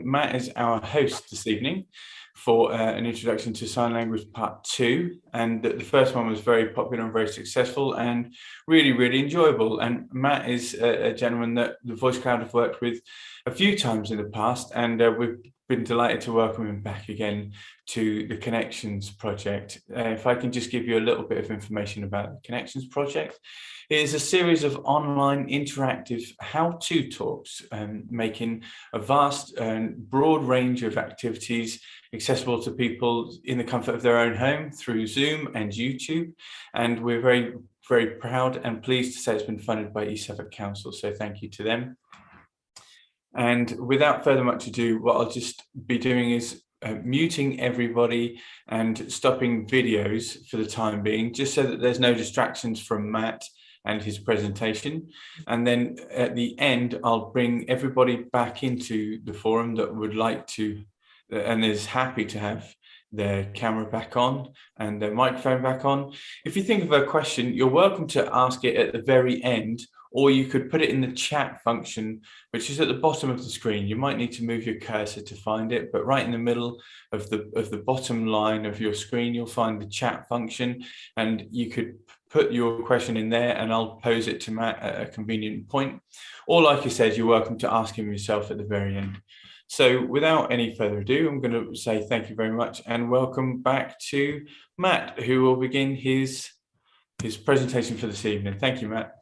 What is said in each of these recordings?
Matt is our host this evening for an introduction to sign language part 2, and the first one was very popular and very successful and really enjoyable. And Matt is a gentleman that the Voice Cloud have worked with a few times in the past, and we've been delighted to welcome him back again to the Connections project. If I can just give you a little bit of information about the Connections project. It is a series of online interactive how-to talks, making a vast and broad range of activities accessible to people in the comfort of their own home through Zoom and YouTube. And we're very proud and pleased to say it's been funded by East Suffolk Council, so thank you to them. And without further much ado, what I'll just be doing is muting everybody and stopping videos for the time being, just so that there's no distractions from Matt and his presentation. And then at the end, I'll bring everybody back into the forum that would like to and is happy to have their camera back on and their microphone back on. If you think of a question, you're welcome to ask it at the very end, or you could put it in the chat function, which is at the bottom of the screen. You might need to move your cursor to find it, but right in the middle of the bottom line of your screen, you'll find the chat function, and you could put your question in there and I'll pose it to Matt at a convenient point. Or like I said, you're welcome to ask him yourself at the very end. So without any further ado, I'm going to say thank you very much and welcome back to Matt, who will begin his presentation for this evening. Thank you, Matt.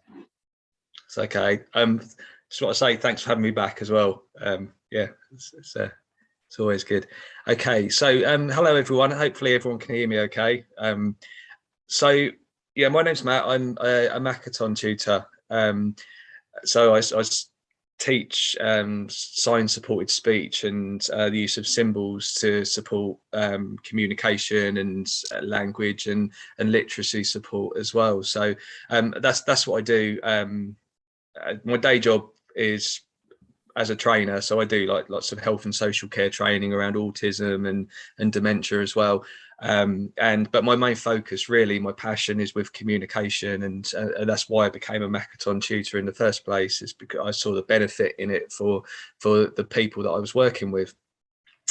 It's okay. Just want to say thanks for having me back as well. Yeah, it's always good. Okay, so hello everyone. Hopefully everyone can hear me okay. So yeah, my name's Matt. I'm a Makaton tutor. So I teach sign supported speech and the use of symbols to support communication and language and literacy support as well. So that's what I do. My day job is as a trainer, so I do like lots of health and social care training around autism and dementia as well. But my main focus, really, my passion is with communication, and that's why I became a Makaton tutor in the first place, is because I saw the benefit in it for the people that I was working with.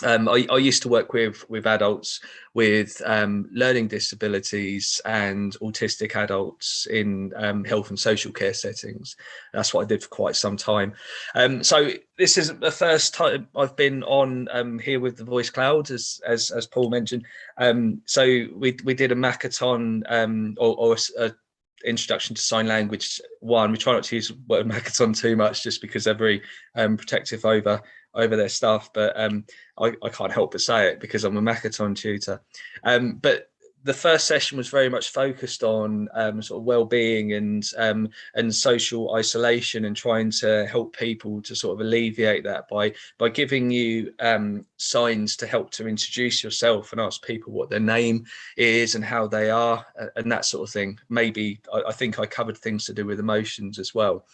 I used to work with adults with learning disabilities and autistic adults in health and social care settings. That's what I did for quite some time. So this is the first time I've been on here with the Voice Cloud, as Paul mentioned. So we did a Makaton or a introduction to sign language 1. We try not to use the word Makaton too much, just because they're very protective over their stuff, but I can't help but say it because I'm a Makaton tutor. But the first session was very much focused on sort of well-being and social isolation, and trying to help people to sort of alleviate that by giving you signs to help to introduce yourself and ask people what their name is and how they are and that sort of thing. Maybe I think I covered things to do with emotions as well.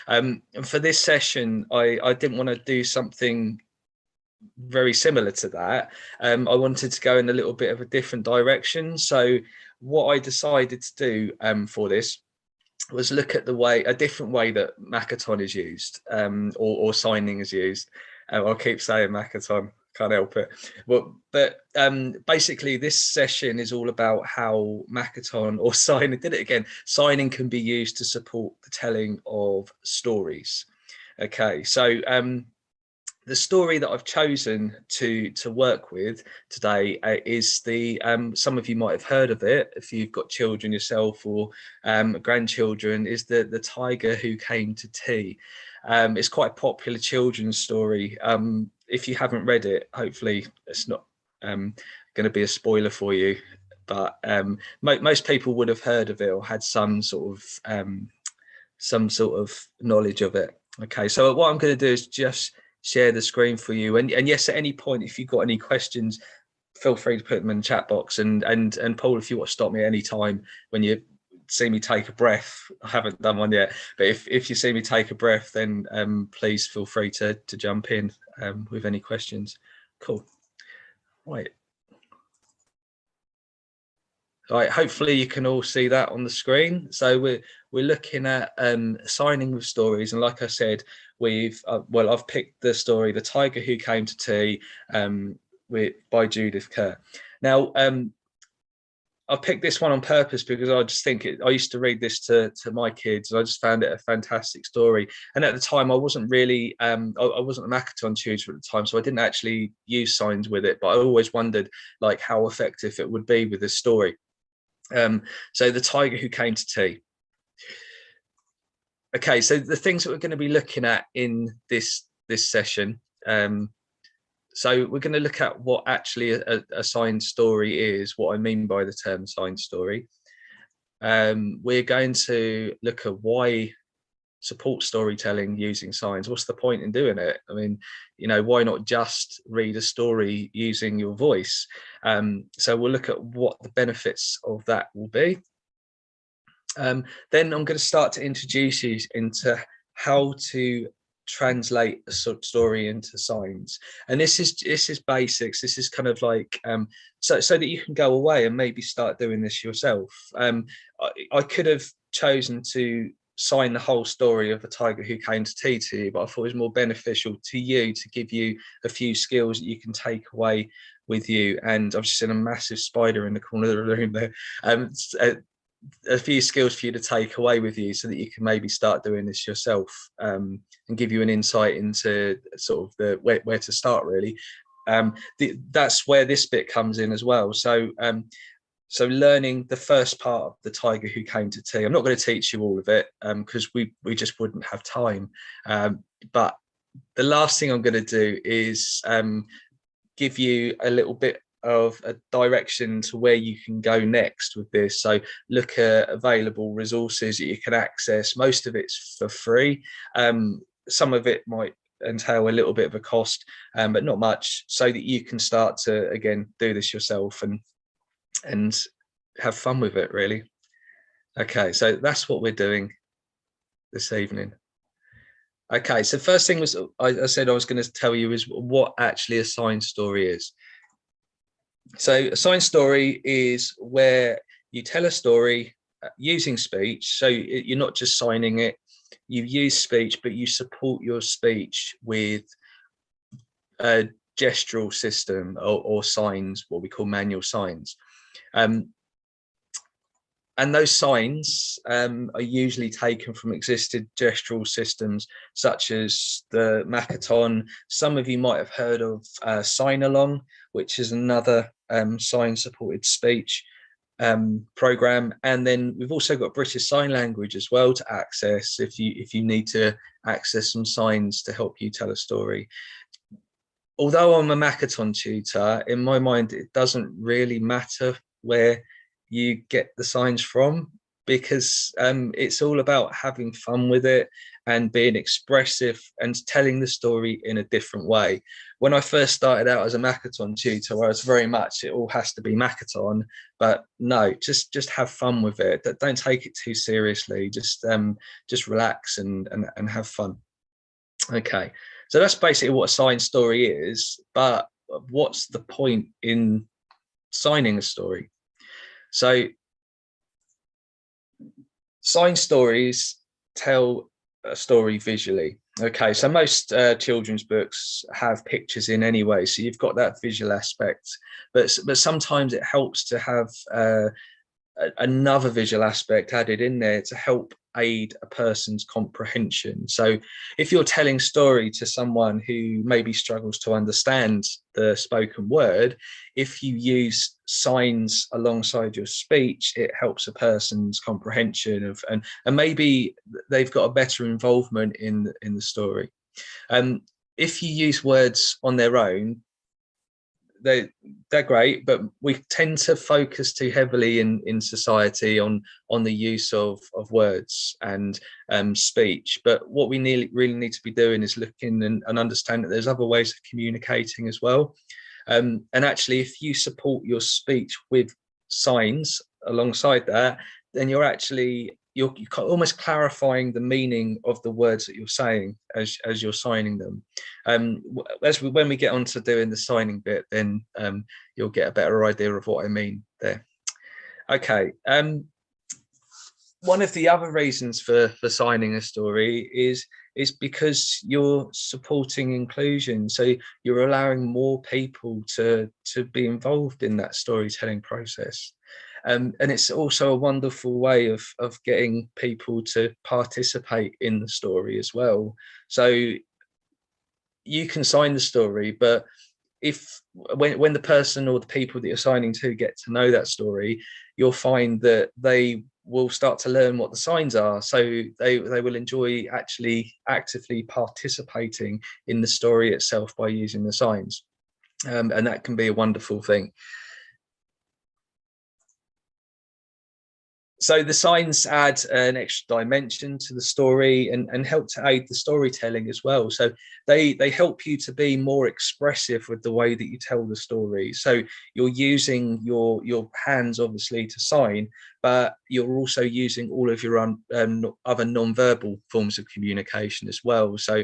And for this session, I didn't want to do something very similar to that. I wanted to go in a little bit of a different direction. So what I decided to do for this was look at a different way that Makaton is used, or signing is used. I'll keep saying Makaton, can't help it. But basically this session is all about how Makaton, or signing can be used to support the telling of stories. Okay, so the story that I've chosen to work with today is some of you might have heard of it if you've got children yourself or grandchildren, is the Tiger Who Came to Tea. It's quite a popular children's story. If you haven't read it, hopefully it's not going to be a spoiler for you, but most people would have heard of it or had some sort of knowledge of it. Okay, so what I'm going to do is just share the screen for you, and yes, at any point if you've got any questions, feel free to put them in the chat box, and Paul, if you want to stop me at any time when you see me take a breath. I haven't done one yet, but if you see me take a breath, then please feel free to jump in with any questions. Cool. Right. All right, hopefully you can all see that on the screen. So we're looking at signing with stories, and like I said, I've picked the story "The Tiger Who Came to Tea" by Judith Kerr. Now, I picked this one on purpose because I just think I used to read this to my kids, and I just found it a fantastic story. And at the time, I wasn't really, I wasn't a Makaton tutor at the time, so I didn't actually use signs with it. But I always wondered, like, how effective it would be with this story. So The Tiger Who Came to Tea. Okay, so the things that we're going to be looking at in this session. So we're going to look at what actually a signed story is, what I mean by the term signed story. We're going to look at why support storytelling using signs. What's the point in doing it? I mean, why not just read a story using your voice? So we'll look at what the benefits of that will be. Then I'm going to start to introduce you into how to translate a story into signs, and this is basics. This is kind of like so that you can go away and maybe start doing this yourself. I could have chosen to sign the whole story of The Tiger Who Came to Tea to you, but I thought it was more beneficial to you to give you a few skills that you can take away with you. And I've just seen a massive spider in the corner of the room there. A few skills for you to take away with you so that you can maybe start doing this yourself, and give you an insight into sort of the where to start, really. That's where this bit comes in as well. So learning the first part of The Tiger Who Came to Tea. I'm not going to teach you all of it because we just wouldn't have time. But the last thing I'm going to do is give you a little bit of a direction to where you can go next with this. So look at available resources that you can access. Most of it's for free. Some of it might entail a little bit of a cost, but not much, so that you can start to, again, do this yourself and have fun with it, really. Okay, so that's what we're doing this evening. Okay, so first thing was, I said I was going to tell you is what actually a signed story is. So a signed story is where you tell a story using speech. So you're not just signing it, you use speech, but you support your speech with a gestural system or signs, what we call manual signs. And those signs are usually taken from existing gestural systems, such as the Makaton. Some of you might have heard of Sign Along, which is another sign-supported speech program. And then we've also got British Sign Language as well to access if you need to access some signs to help you tell a story. Although I'm a Makaton tutor, in my mind, it doesn't really matter where you get the signs from, because it's all about having fun with it and being expressive and telling the story in a different way. When I first started out as a Makaton tutor, I was very much, it all has to be Makaton, but no, just have fun with it. Don't take it too seriously. Just relax and have fun. Okay, so that's basically what a signed story is. But what's the point in signing a story? So signed stories tell a story visually. Okay, so most children's books have pictures in anyway, so you've got that visual aspect, but sometimes it helps to have another visual aspect added in there to help aid a person's comprehension. So if you're telling story to someone who maybe struggles to understand the spoken word, if you use signs alongside your speech, it helps a person's comprehension of, and maybe they've got a better involvement in the story. If you use words on their own, they're great, but we tend to focus too heavily in society on the use of words and speech. But what we really need to be doing is looking and understand that there's other ways of communicating as well. And actually, if you support your speech with signs alongside that, then you're almost clarifying the meaning of the words that you're saying as you're signing them. When we get on to doing the signing bit, then you'll get a better idea of what I mean there. Okay. One of the other reasons for signing a story is because you're supporting inclusion. So you're allowing more people to be involved in that storytelling process. And it's also a wonderful way of getting people to participate in the story as well. So you can sign the story, but when the person or the people that you're signing to get to know that story, you'll find that they will start to learn what the signs are. So they will enjoy actually actively participating in the story itself by using the signs. And that can be a wonderful thing. So the signs add an extra dimension to the story and help to aid the storytelling as well. So they help you to be more expressive with the way that you tell the story. So you're using your hands obviously to sign, but you're also using all of your other non-verbal forms of communication as well. So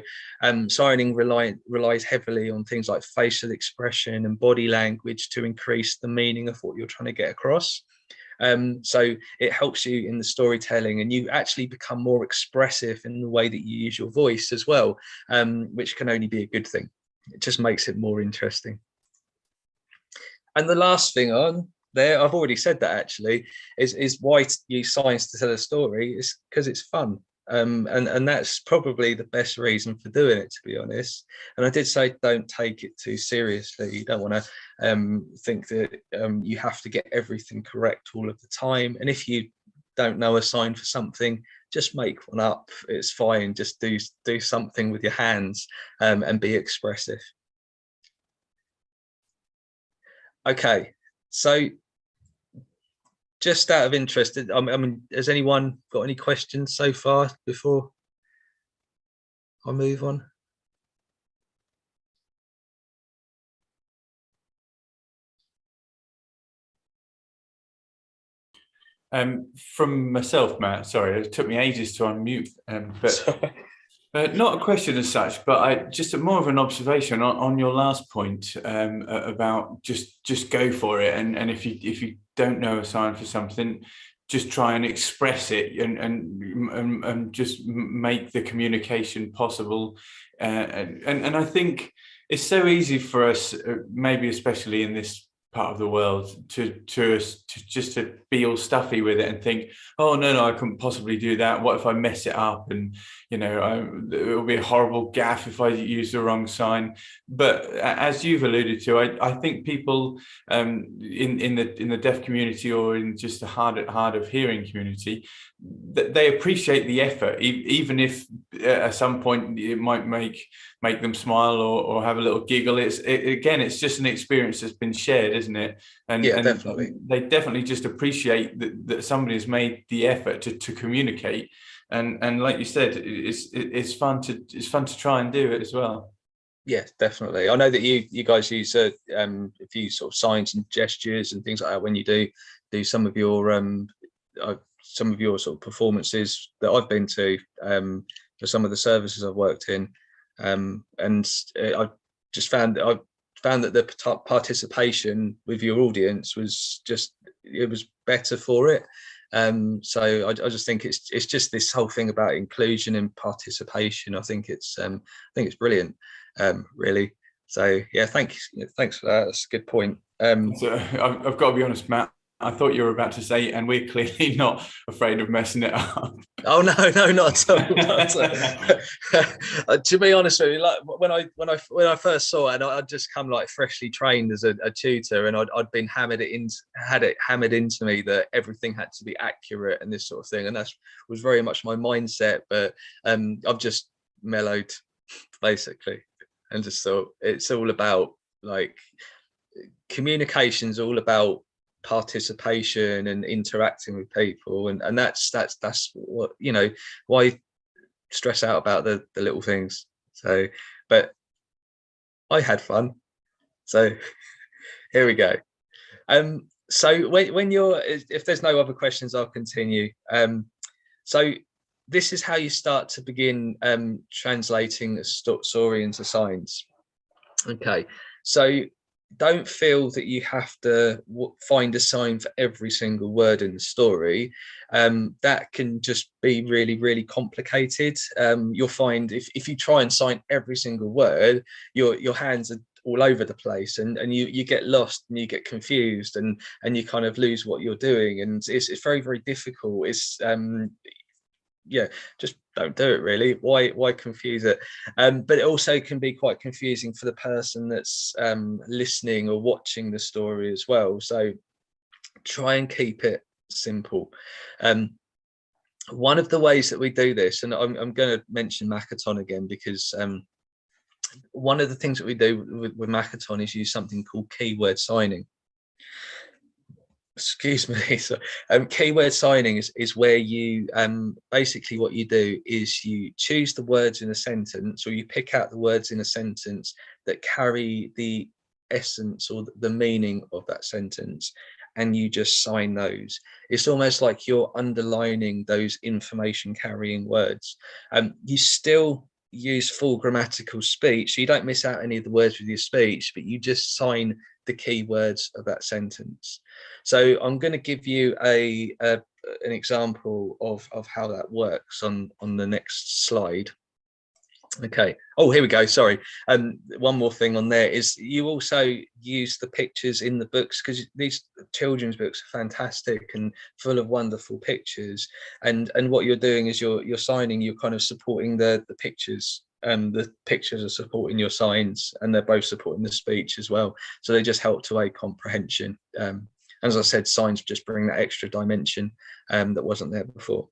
signing relies heavily on things like facial expression and body language to increase the meaning of what you're trying to get across. So it helps you in the storytelling, and you actually become more expressive in the way that you use your voice as well, which can only be a good thing. It just makes it more interesting. And the last thing on there, I've already said that actually, is why use signs to tell a story is because it's fun. And that's probably the best reason for doing it, to be honest. And I did say don't take it too seriously. You don't want to think that you have to get everything correct all of the time. And if you don't know a sign for something, just make one up. It's fine. Just do something with your hands and be expressive. Okay, so just out of interest, I mean, has anyone got any questions so far before I move on? From myself, Matt, sorry, it took me ages to unmute, but not a question as such, but I just more of an observation on your last point about just go for it, and if you don't know a sign for something, just try and express it and just make the communication possible, and I think it's so easy for us, maybe especially in this part of the world, to just to be all stuffy with it and think, oh no, I couldn't possibly do that. What if I mess it up? And it'll be a horrible gaffe if I use the wrong sign. But as you've alluded to, I think people in the deaf community, or in just the hard of hearing community, they appreciate the effort, even if at some point it might make them smile or have a little giggle. It's just an experience that's been shared, isn't it? And definitely. They definitely just appreciate that somebody has made the effort to communicate. And like you said, it's fun to try and do it as well. Yeah, definitely. I know that you guys use a few sort of signs and gestures and things like that when you do some of your sort of performances that I've been to for some of the services I've worked in, and I just found that the participation with your audience was better for it. So I just think it's just this whole thing about inclusion and participation. I think it's brilliant, really. So yeah, thanks for that. That's a good point. So I've got to be honest, Matt, I thought you were about to say, and we're clearly not afraid of messing it up. Oh no, not at all. Not at all. To be honest with you, like when I first saw it, I'd just come like freshly trained as a tutor, and I'd been had it hammered into me that everything had to be accurate and this sort of thing, and that was very much my mindset. But I've just mellowed basically, and just thought it's all about like communication's all about participation and interacting with people, and that's what, why stress out about the little things. So, but I had fun, so here we go. So when you're, if there's no other questions, I'll continue. So this is how you start to begin translating a story into signs. Okay, so don't feel that you have to find a sign for every single word in the story. That can just be really, really complicated. You'll find if you try and sign every single word, your hands are all over the place, and you get lost and you get confused, and you kind of lose what you're doing, and it's very, very difficult. It's yeah, just don't do it really. Why confuse it? But it also can be quite confusing for the person that's listening or watching the story as well. So try and keep it simple. One of the ways that we do this, and I'm going to mention Makaton again, because one of the things that we do with Makaton is use something called keyword signing. Excuse me. So keyword signing is where you basically what you do is you choose the words in a sentence, or you pick out the words in a sentence that carry the essence or the meaning of that sentence, and you just sign those. It's almost like you're underlining those information carrying words. You still use full grammatical speech, so you don't miss out any of the words with your speech, but you just sign the key words of that sentence. So I'm going to give you an example of how that works on the next slide. Okay. Oh, here we go. Sorry. One more thing on there is you also use the pictures in the books, because these children's books are fantastic and full of wonderful pictures. And what you're doing is you're signing, you're kind of supporting the pictures. The pictures are supporting your signs, and they're both supporting the speech as well. So they just help to aid comprehension. As I said, signs just bring that extra dimension that wasn't there before.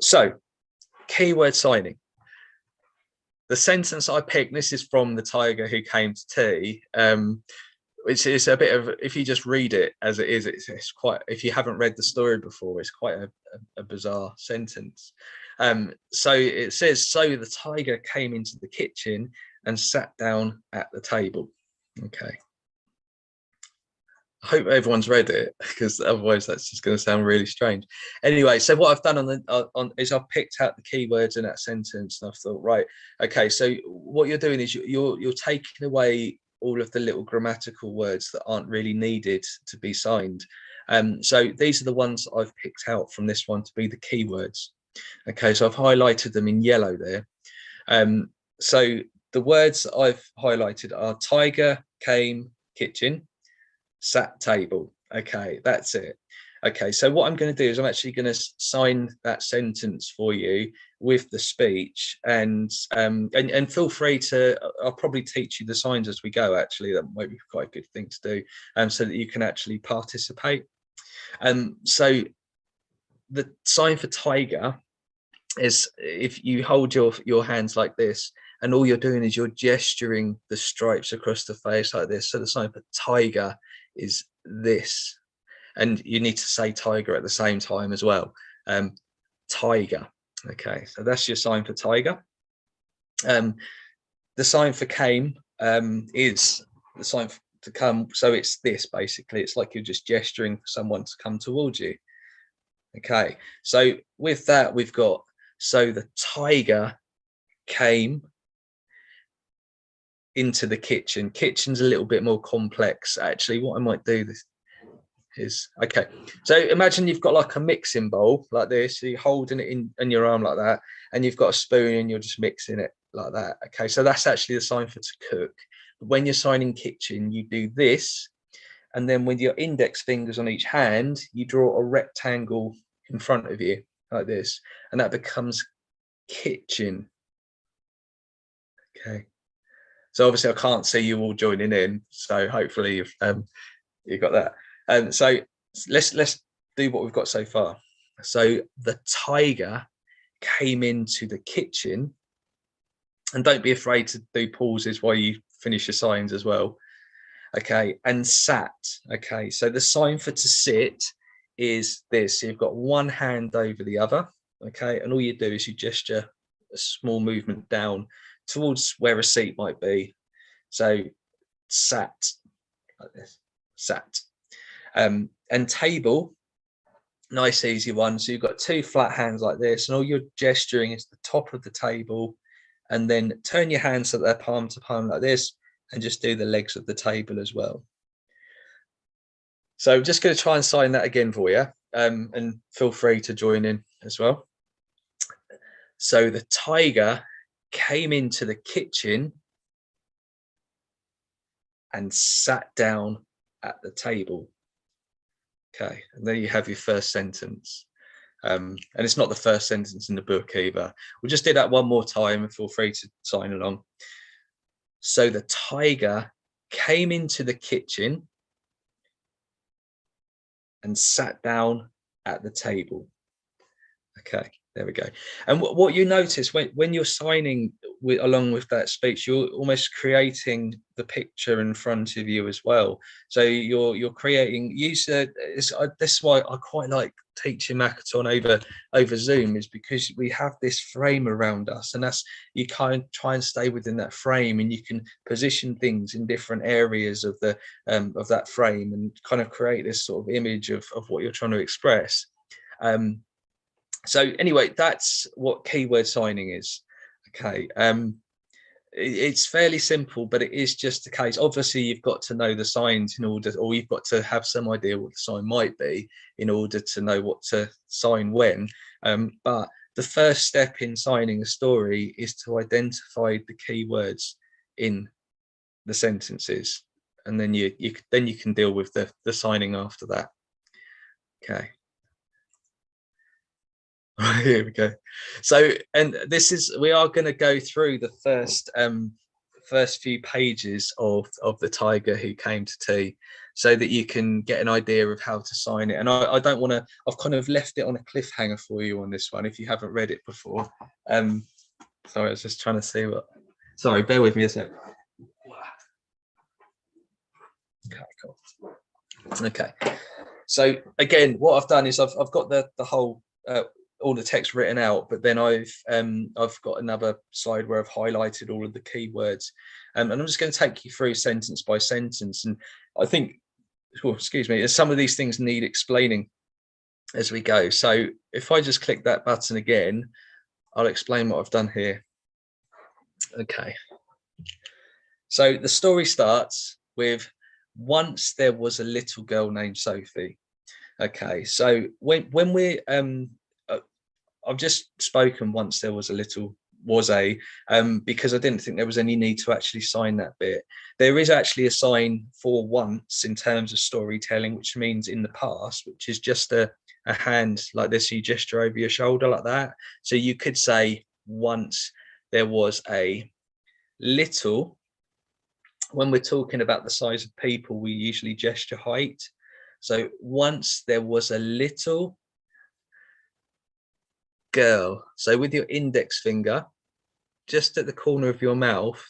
So keyword signing. The sentence I picked, this is from The Tiger Who Came to Tea. It's a bit of, if you just read it as it is, it's quite, if you haven't read the story before, it's quite a bizarre sentence. So it says, so the tiger came into the kitchen and sat down at the table. Okay. I hope everyone's read it, because otherwise that's just going to sound really strange. Anyway, so what I've done is I've picked out the keywords in that sentence, and I've thought, right, okay, so what you're doing is you're taking away all of the little grammatical words that aren't really needed to be signed. So these are the ones I've picked out from this one to be the keywords. Okay, so I've highlighted them in yellow there. So the words that I've highlighted are tiger, came, kitchen, sat, table. Okay, that's it. Okay, so what I'm going to do is I'm actually going to sign that sentence for you with the speech, and feel free to, I'll probably teach you the signs as we go. Actually, that might be quite a good thing to do, so that you can actually participate. So the sign for tiger is if you hold your hands like this, and all you're doing is you're gesturing the stripes across the face like this. So the sign for tiger is this, and you need to say tiger at the same time as well. Tiger. Okay, so that's your sign for tiger. The sign for came is the sign to come. So it's this, basically. It's like you're just gesturing for someone to come towards you. Okay, so with that we've got, so the tiger came into the kitchen. Kitchen's a little bit more complex, actually. What I might do is, okay, so imagine you've got like a mixing bowl like this, so you're holding it in your arm like that, and you've got a spoon and you're just mixing it like that. Okay, so that's actually the sign for to cook. But when you're signing kitchen, you do this, and then with your index fingers on each hand, you draw a rectangle in front of you like this, and that becomes kitchen. Okay, so obviously I can't see you all joining in, so hopefully you've got that. So let's do what we've got so far. So the tiger came into the kitchen, and don't be afraid to do pauses while you finish your signs as well. Okay, and sat. Okay, so the sign for to sit is this. So you've got one hand over the other. Okay, and all you do is you gesture a small movement down towards where a seat might be. So sat like this, sat. And table, nice easy one. So you've got two flat hands like this, and all you're gesturing is the top of the table, and then turn your hands so they're palm to palm like this, and just do the legs of the table as well. So just going to try and sign that again for you, and feel free to join in as well. So the tiger came into the kitchen and sat down at the table. Okay, and there you have your first sentence. And it's not the first sentence in the book either. We'll just do that one more time and feel free to sign along. So the tiger came into the kitchen and sat down at the table. Okay, there we go. And what you notice when you're signing along with that speech, you're almost creating the picture in front of you as well. So you're creating. This is why I quite like teaching Makaton over Zoom, is because we have this frame around us, and that's, you kind of try and stay within that frame, and you can position things in different areas of that frame, and kind of create this sort of image of what you're trying to express. So anyway, that's what keyword signing is. Okay. It's fairly simple, but it is just a case. Obviously, you've got to know the signs in order, or you've got to have some idea what the sign might be in order to know what to sign when. But the first step in signing a story is to identify the keywords in the sentences, and then you can deal with the signing after that. Okay. Here we go. So, and we are going to go through the first few pages of the tiger who came to tea, so that you can get an idea of how to sign it. And I don't want to, I've kind of left it on a cliffhanger for you on this one if you haven't read it before. Sorry, I was just trying to see sorry, bear with me a sec. Okay, cool. Okay, so again, what I've done is I've got the whole all the text written out, but then I've got another slide where I've highlighted all of the keywords, and I'm just going to take you through sentence by sentence. And I think, excuse me, some of these things need explaining as we go. So if I just click that button again, I'll explain what I've done here. Okay. So the story starts with, once there was a little girl named Sophie. Okay. So when we're I've just spoken once there was a little, because I didn't think there was any need to actually sign that bit. There is actually a sign for once in terms of storytelling, which means in the past, which is just a hand like this. You gesture over your shoulder like that. So you could say, once there was a little. When we're talking about the size of people, we usually gesture height. So once there was a little girl. So with your index finger, just at the corner of your mouth,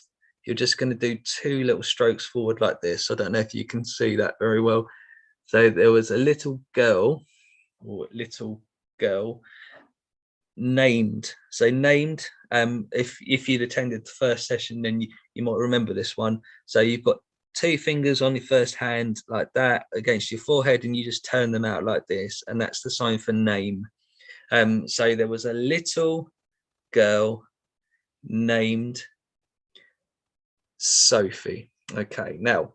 you're just going to do 2 little strokes forward like this. I don't know if you can see that very well. So there was a little girl, or little girl, named. So named, if you'd attended the first session, then you might remember this one. So you've got 2 fingers on your first hand like that against your forehead, and you just turn them out like this, and that's the sign for name. So there was a little girl named Sophie. Okay, now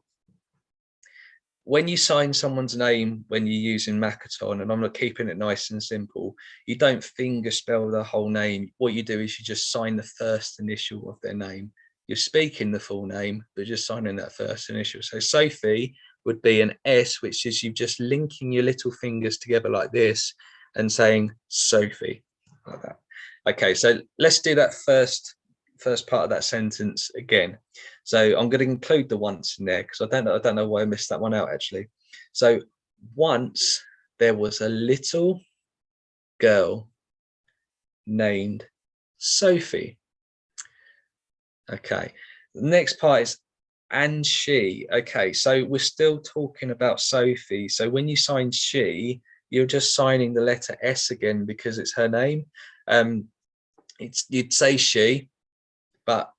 when you sign someone's name, when you're using Makaton, and I'm not keeping it nice and simple, you don't finger spell the whole name. What you do is you just sign the first initial of their name. You're speaking the full name, but just signing that first initial. So Sophie would be an S, which is you just linking your little fingers together like this and saying Sophie, like that. Okay, so let's do that first part of that sentence again. So I'm going to include the once in there because I don't know why I missed that one out actually. So once there was a little girl named Sophie. Okay, the next part is and she. Okay, so we're still talking about Sophie. So when you sign she, you're just signing the letter S again because it's her name. You'd say she, but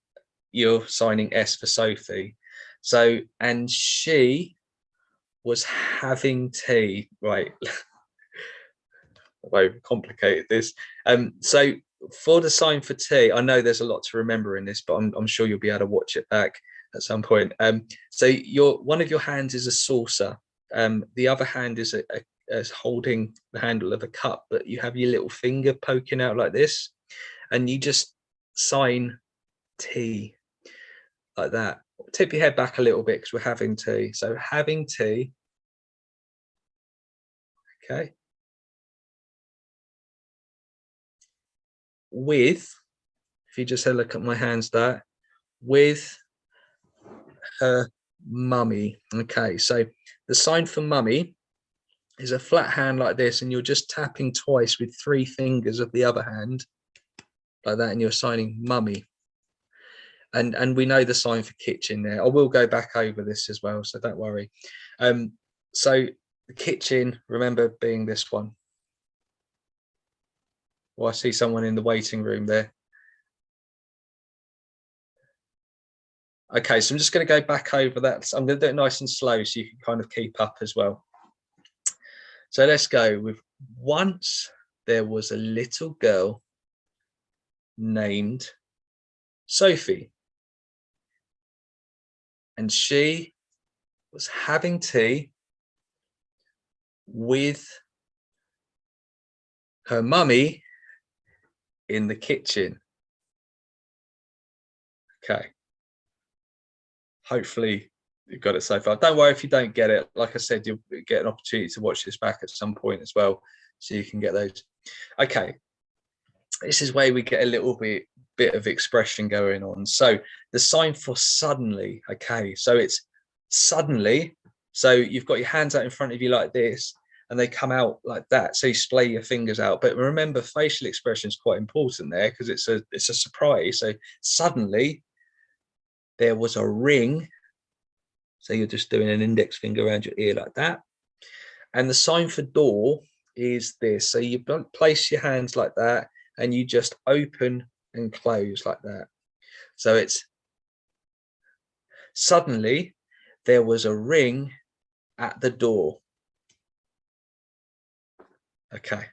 you're signing S for Sophie. So, and she was having tea, right? I've overcomplicated this. So for the sign for tea, I know there's a lot to remember in this, but I'm sure you'll be able to watch it back at some point. So one of your hands is a saucer. The other hand is holding the handle of a cup, but you have your little finger poking out like this, and you just sign tea like that. Tip your head back a little bit because we're having tea. So having tea. Okay. With, if you just have a look at my hands there, with her mummy. Okay, so the sign for mummy is a flat hand like this, and you're just tapping twice with 3 fingers of the other hand like that, and you're signing mummy. And we know the sign for kitchen there. I will go back over this as well, so don't worry. So the kitchen, remember, being this one. Well, I see someone in the waiting room there. Okay, so I'm just going to go back over that. I'm going to do it nice and slow so you can kind of keep up as well. So let's go with once there was a little girl named Sophie, and she was having tea with her mummy in the kitchen. Okay. Hopefully you've got it so far. Don't worry if you don't get it. Like I said, you'll get an opportunity to watch this back at some point as well, so you can get those. Okay. This is where we get a little bit of expression going on. So the sign for suddenly. Okay. So it's suddenly. So you've got your hands out in front of you like this, and they come out like that. So you splay your fingers out. But remember, facial expression is quite important there because it's a surprise. So suddenly there was a ring. So you're just doing an index finger around your ear like that. And the sign for door is this. So you place your hands like that, and you just open and close like that. So it's suddenly there was a ring at the door. Okay.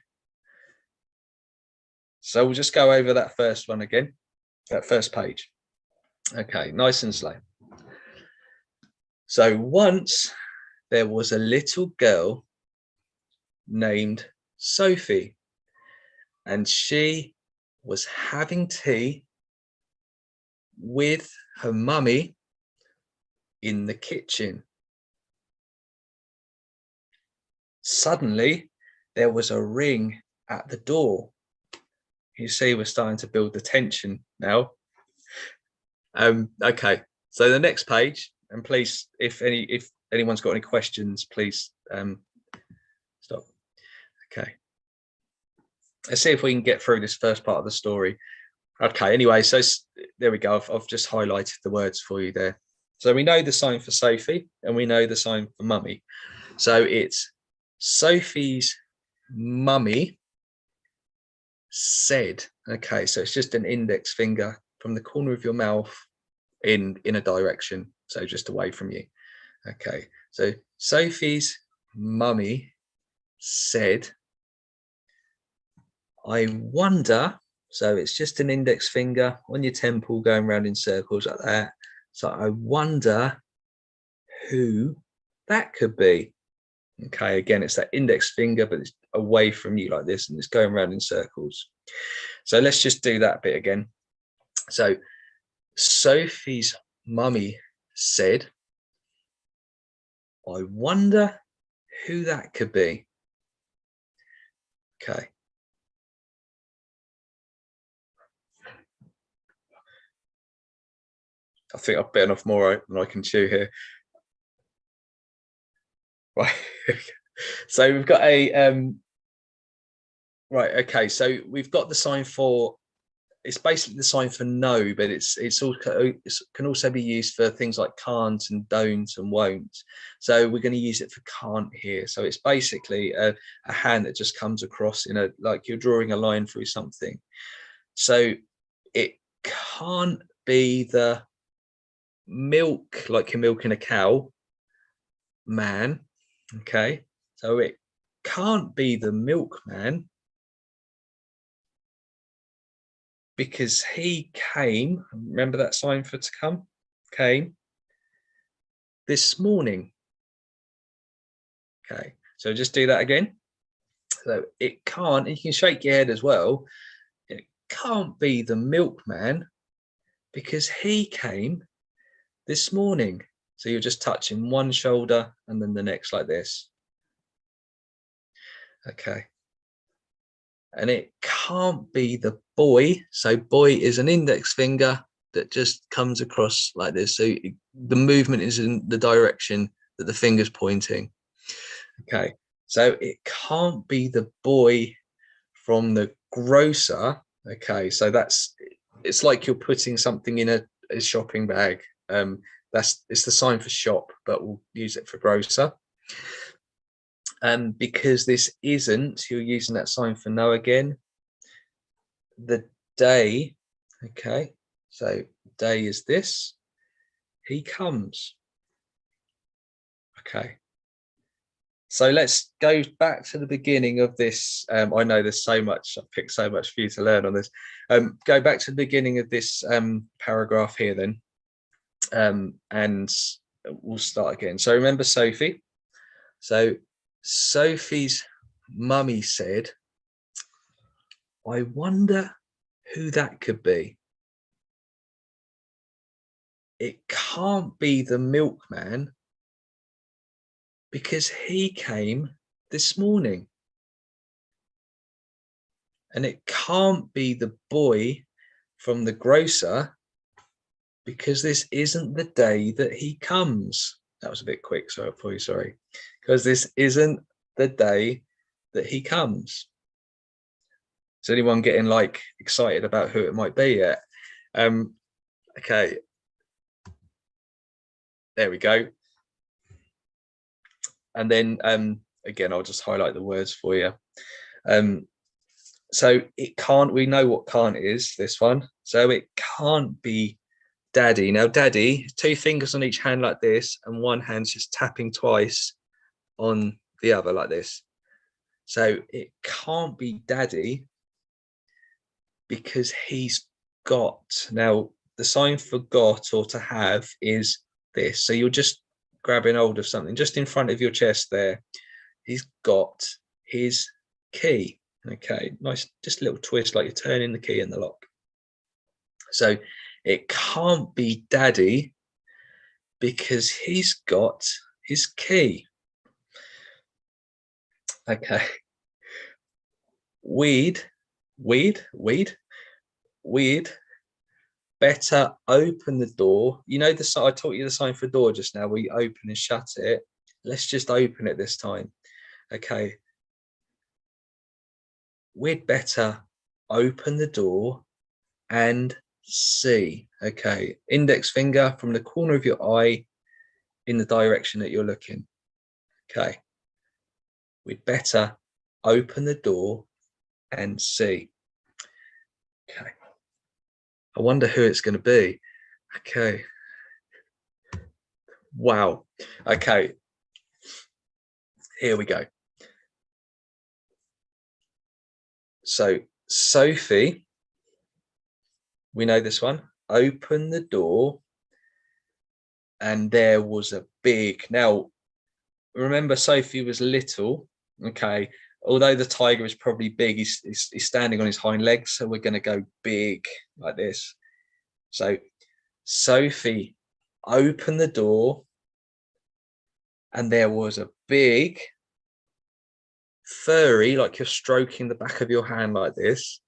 So we'll just go over that first one again, that first page. Okay, nice and slow. So once there was a little girl named Sophie, and she was having tea with her mummy in the kitchen. Suddenly there was a ring at the door. You see, we're starting to build the tension now. Okay, so the next page, and please, if anyone's got any questions, please stop. Okay, let's see if we can get through this first part of the story. Okay, anyway, so there we go. I've just highlighted the words for you there. So we know the sign for Sophie, and we know the sign for mummy. So it's Sophie's mummy said. Okay, so it's just an index finger from the corner of your mouth in a direction, so just away from you. Okay, so Sophie's mummy said, I wonder, so it's just an index finger on your temple going around in circles like that. So I wonder who that could be. Okay, again, it's that index finger, but it's away from you like this, and it's going around in circles. So let's just do that bit again. So Sophie's mummy said, I wonder who that could be. Okay. I think I've bitten off more than I can chew here. Right. So we've got a right. Okay. So we've got the sign for. It's basically the sign for no, but it can also be used for things like can't and don't and won't. So we're going to use it for can't here. So it's basically a hand that just comes across in like you're drawing a line through something. So it can't be the milk, like you're milking a cow, man. Okay, so it can't be the milkman because he came. Remember that sign for to come? Came. this morning. Okay, so just do that again. So it can't, and you can shake your head as well, it can't be the milkman because he came this morning. So you're just touching one shoulder and then the next like this. Okay. And it can't be the boy. So boy is an index finger that just comes across like this. So the movement is in the direction that the finger's pointing. Okay. So it can't be the boy from the grocer. Okay. So it's like you're putting something in a shopping bag. It's the sign for shop, but we'll use it for grocer. Because this isn't, you're using that sign for no again. The day, okay, so day is this. He comes. Okay. So let's go back to the beginning of this. I know there's so much, I've picked so much for you to learn on this. Go back to the beginning of this paragraph here then. And we'll start again. So remember Sophie. So Sophie's mummy said, I wonder who that could be. It can't be the milkman because he came this morning. And it can't be the boy from the grocer because this isn't the day that he comes. That was a bit quick, so for you, sorry. Because this isn't the day that he comes. Is anyone getting like excited about who it might be yet? Okay. There we go. And then again, I'll just highlight the words for you. So it can't, we know what can't is, this one. So it can't be daddy. Now daddy, 2 fingers on each hand like this, and one hand's just tapping twice on the other like this. So it can't be daddy because he's got. Now the sign for got or to have is this. So you're just grabbing hold of something just in front of your chest there. He's got his key. Okay, nice, just a little twist like you're turning the key in the lock. So it can't be daddy because he's got his key. Okay. We'd better open the door. You know, I taught you the sign for door just now, where you open and shut it. Let's just open it this time. Okay. We'd better open the door and see. Okay. Index finger from the corner of your eye in the direction that you're looking. Okay. We'd better open the door and see. Okay. I wonder who it's going to be. Okay. Wow. Okay. Here we go. So Sophie, we know this one. Open the door and there was a big. Now, remember Sophie was little. Okay. Although the tiger is probably big, he's standing on his hind legs. So we're going to go big like this. So Sophie opened the door and there was a big furry, like you're stroking the back of your hand like this,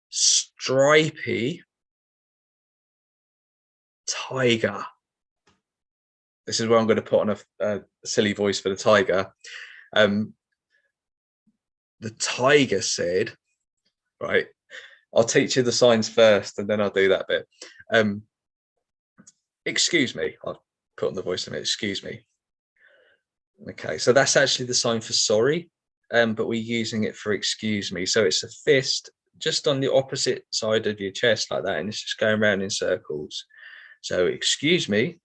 stripy tiger. This is where I'm going to put on a silly voice for the tiger. The tiger said, right, I'll teach you the signs first and then I'll do that bit. Excuse me. I'll put on the voice in it. Excuse me. Okay, so that's actually the sign for sorry, but we're using it for excuse me. So it's a fist just on the opposite side of your chest like that, and it's just going around in circles. So excuse me,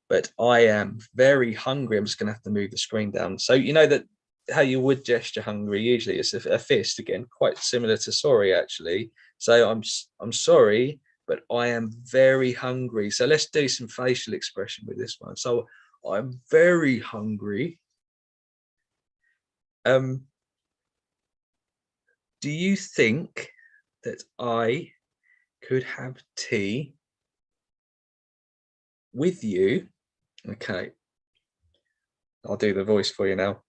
but I am very hungry. I'm just going to have to move the screen down. So you know that how you would gesture hungry, usually it's a fist, again, quite similar to sorry actually. So I'm sorry, but I am very hungry. So let's do some facial expression with this one. So I'm very hungry. Do you think that I could have tea with you? Okay, I'll do the voice for you now.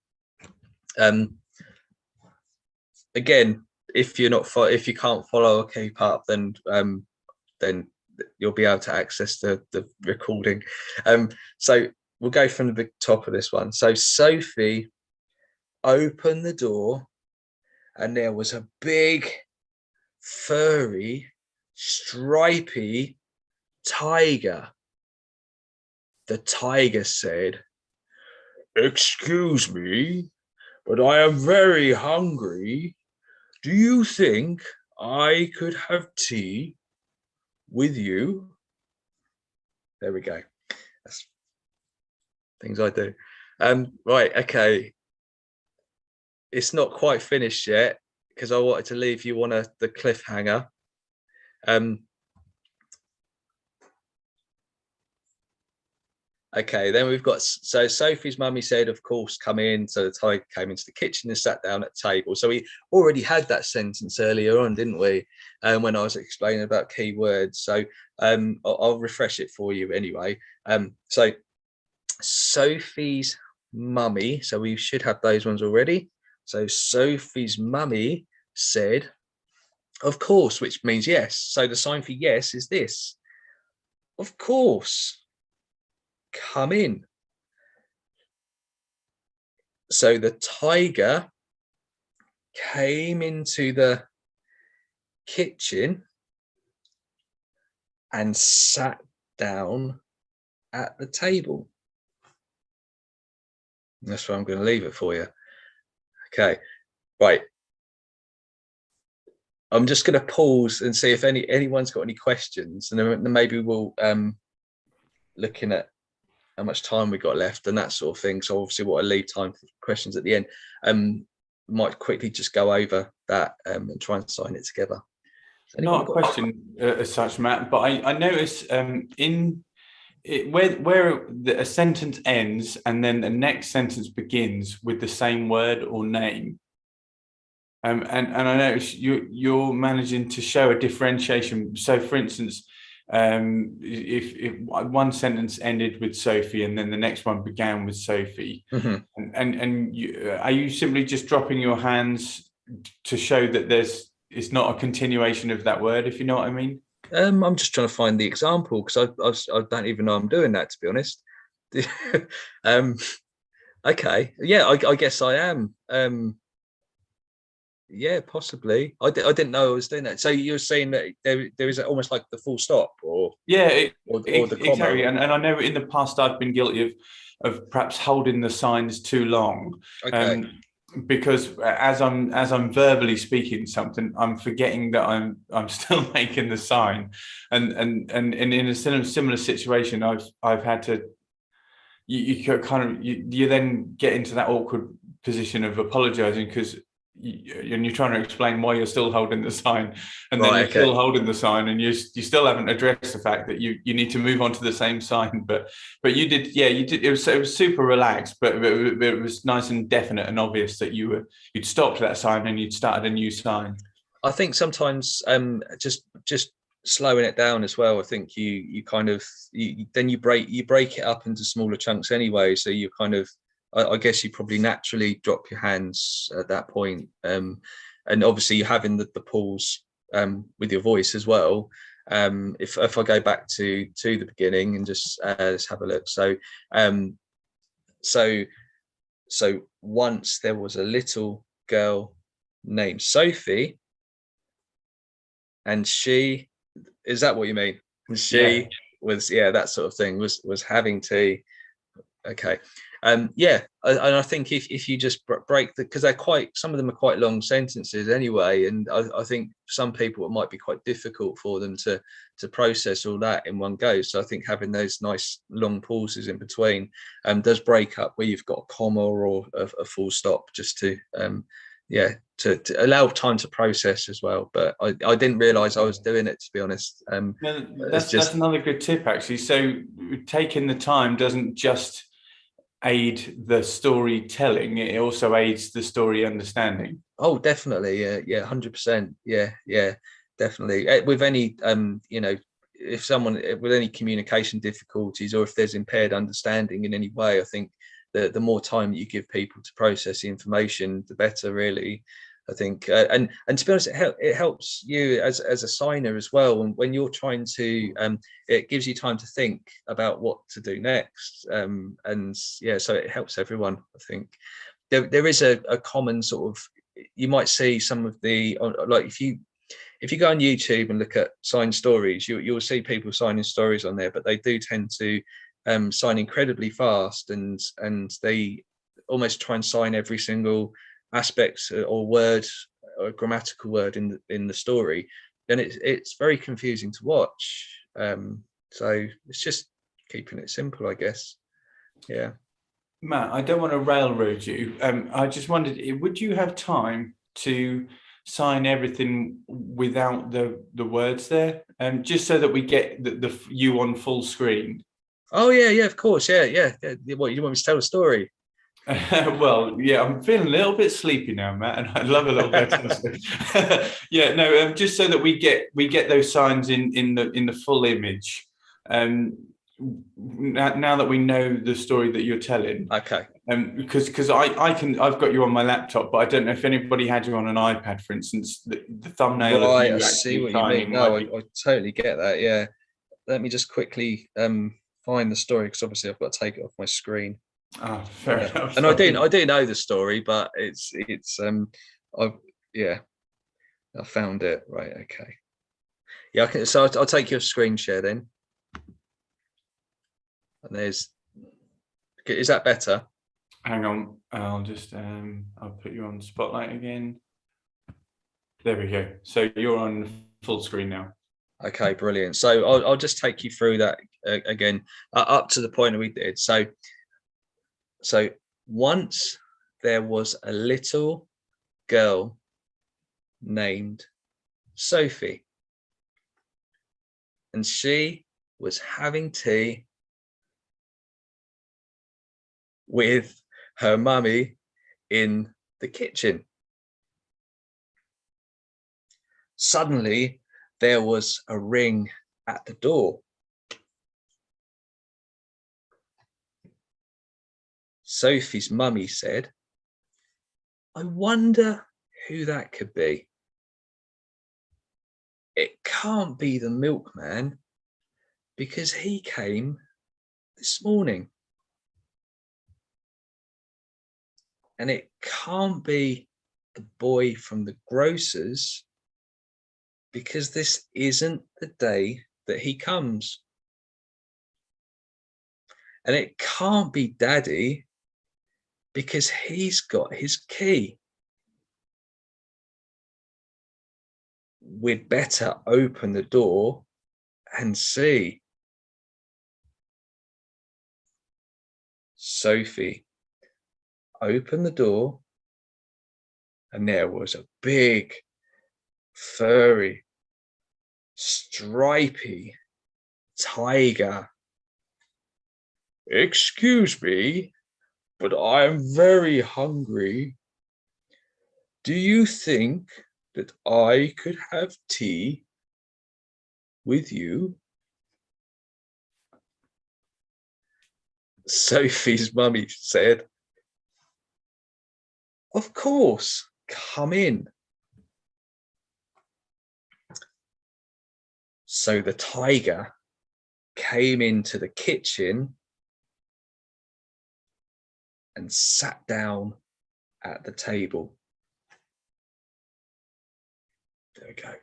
Again, if you can't follow or keep up, then you'll be able to access the recording. So we'll go from the top of this one. So Sophie opened the door, and there was a big, furry, stripy tiger. The tiger said, "Excuse me, but I am very hungry. Do you think I could have tea with you?" There we go. That's things I do. Right, okay. It's not quite finished yet because I wanted to leave you on the cliffhanger. Okay, then we've got, so Sophie's mummy said, of course, come in. So the tiger came into the kitchen and sat down at the table. So we already had that sentence earlier on, didn't we? When I was explaining about key words. So I'll refresh it for you anyway. So Sophie's mummy, so we should have those ones already. So Sophie's mummy said, of course, which means yes. So the sign for yes is this. Of course. Come in. So the tiger came into the kitchen and sat down at the table. That's where I'm going to leave it for you. Okay, right. I'm just going to pause and see if anyone's got any questions, and then maybe we'll looking at how much time we got left and that sort of thing. So obviously what I leave time for questions at the end. Might quickly just go over that and try and sign it together. Not a question as such, Matt, but I notice where a sentence ends and then the next sentence begins with the same word or name. And I notice you're managing to show a differentiation. So for instance, if one sentence ended with Sophie and then the next one began with Sophie, and are you simply just dropping your hands to show that it's not a continuation of that word, if you know what I mean? I'm just trying to find the example because I don't even know I'm doing that, to be honest. Okay, yeah, I guess I am. Yeah, possibly. I didn't know I was doing that. So you're saying that there is almost like the full stop, or or the comma. Exactly. And I know in the past I've been guilty of perhaps holding the signs too long. Okay. Because as I'm verbally speaking something, I'm forgetting that I'm still making the sign, and in a similar situation, I've had to. You then get into that awkward position of apologizing because you're trying to explain why you're still holding the sign, and then you're still holding the sign, and you still haven't addressed the fact that you need to move on to the same sign. But you did, yeah, you did. It was super relaxed, but it was nice and definite and obvious that you'd stopped that sign and you'd started a new sign. I think sometimes just slowing it down as well. I think you kind of then you break it up into smaller chunks anyway. So you kind of, I guess you probably naturally drop your hands at that point. And obviously you're having the pause with your voice as well. If I go back to the beginning and just let's have a look. So so once there was a little girl named Sophie, and she, is that what you mean? She was, that sort of thing, was having tea. Okay. And I think if you just break because some of them are quite long sentences anyway, and I think some people it might be quite difficult for them to process all that in one go. So I think having those nice long pauses in between does break up where you've got a comma or a full stop just to to allow time to process as well. But I didn't realize I was doing it, to be honest. No, that's another good tip, actually. So taking the time doesn't just aid the storytelling, it also aids the story understanding. Oh, definitely. Yeah, 100%. Yeah, definitely. With any if someone with any communication difficulties, or if there's impaired understanding in any way, I think the more time you give people to process the information, the better, really. I think, and to be honest, it helps you as a signer as well. And when you're trying to, it gives you time to think about what to do next. And yeah, so it helps everyone. I think there is a common sort of, you might see some of the, like if you go on YouTube and look at signed stories, you'll see people signing stories on there, but they do tend to sign incredibly fast, and they almost try and sign every single aspect or word or grammatical word in the story, and it's very confusing to watch. So it's just keeping it simple, I guess. Yeah. Matt, I don't want to railroad you. I just wondered, would you have time to sign everything without the words there, just so that we get the you on full screen? Oh yeah, of course, yeah. What, you want me to tell a story? Well, yeah, I'm feeling a little bit sleepy now, Matt, and I'd love a little bit. Yeah, no, just so that we get those signs in the full image. Now that we know the story that you're telling, okay. Because I've got you on my laptop, but I don't know if anybody had you on an iPad, for instance. The thumbnail of you I actually see what you mean. No, I totally get that. Yeah, let me just quickly find the story, because obviously I've got to take it off my screen. Oh, fair enough. And I do know the story, but it's I found it. Right, okay. Yeah, okay, so I'll take your screen share then. And is that better? Hang on, I'll just I'll put you on spotlight again. There we go. So you're on full screen now. Okay, brilliant. So I'll just take you through that again, up to the point we did. So once there was a little girl named Sophie, and she was having tea with her mummy in the kitchen. Suddenly, there was a ring at the door. Sophie's mummy said, "I wonder who that could be. It can't be the milkman, because he came this morning. And it can't be the boy from the grocer's, because this isn't the day that he comes. And it can't be Daddy, because he's got his key. We'd better open the door and see." Sophie opened the door, and there was a big, furry, stripy tiger. "Excuse me, but I'm very hungry. Do you think that I could have tea with you?" Sophie's mummy said, "Of course, come in." So the tiger came into the kitchen and sat down at the table. There we go.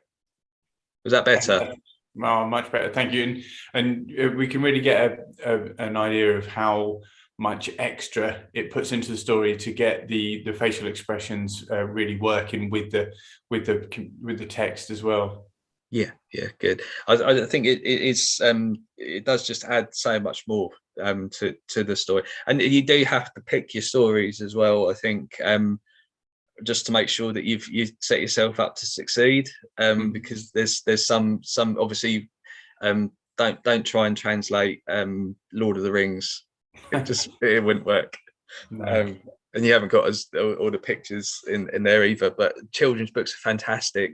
Was that better? Oh, much better, thank you. And we can really get an idea of how much extra it puts into the story to get the facial expressions really working with the text as well. Yeah, good. I think it does just add so much more to the story, and you do have to pick your stories as well. I think just to make sure that you set yourself up to succeed, because there's some obviously, don't try and translate Lord of the Rings. It wouldn't work. No. And you haven't got all the pictures in there either. But children's books are fantastic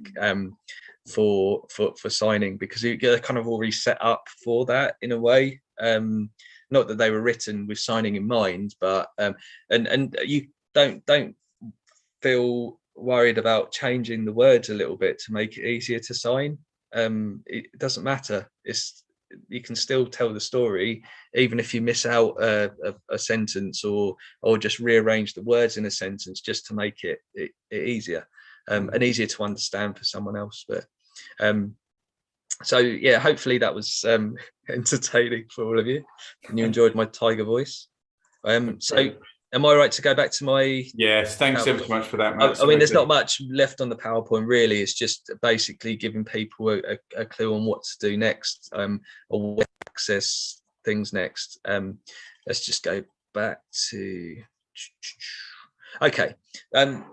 for signing, because you're kind of already set up for that in a way. Not that they were written with signing in mind, but and you don't feel worried about changing the words a little bit to make it easier to sign. It doesn't matter. You can still tell the story even if you miss out a sentence, or just rearrange the words in a sentence just to make it easier, and easier to understand for someone else. But so yeah, hopefully that was entertaining for all of you and you enjoyed my tiger voice. So am I right to go back to my... Yes, thanks ever so much for that, Matt. I mean, there's not much left on the PowerPoint, really. It's just basically giving people a clue on what to do next, or where to access things next. Let's just go back to... Okay,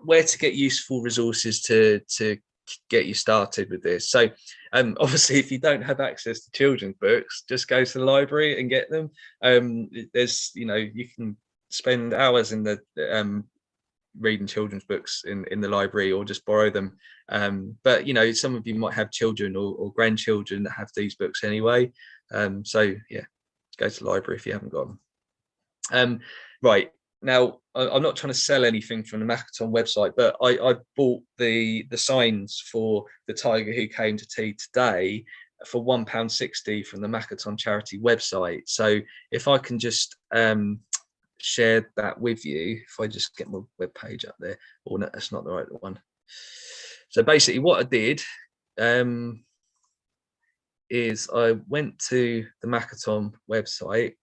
where to get useful resources to get you started with this. So obviously, if you don't have access to children's books, just go to the library and get them. There's, you can spend hours in the reading children's books in the library, or just borrow them. But some of you might have children or grandchildren that have these books anyway. So yeah, go to the library if you haven't got them. Right. Now, I'm not trying to sell anything from the Makaton website, but I bought the signs for the Tiger Who Came to Tea today for £1.60 from the Makaton charity website. So if I can just share that with you, if I just get my web page up there, or no, that's not the right one. So basically what I did is I went to the Makaton website.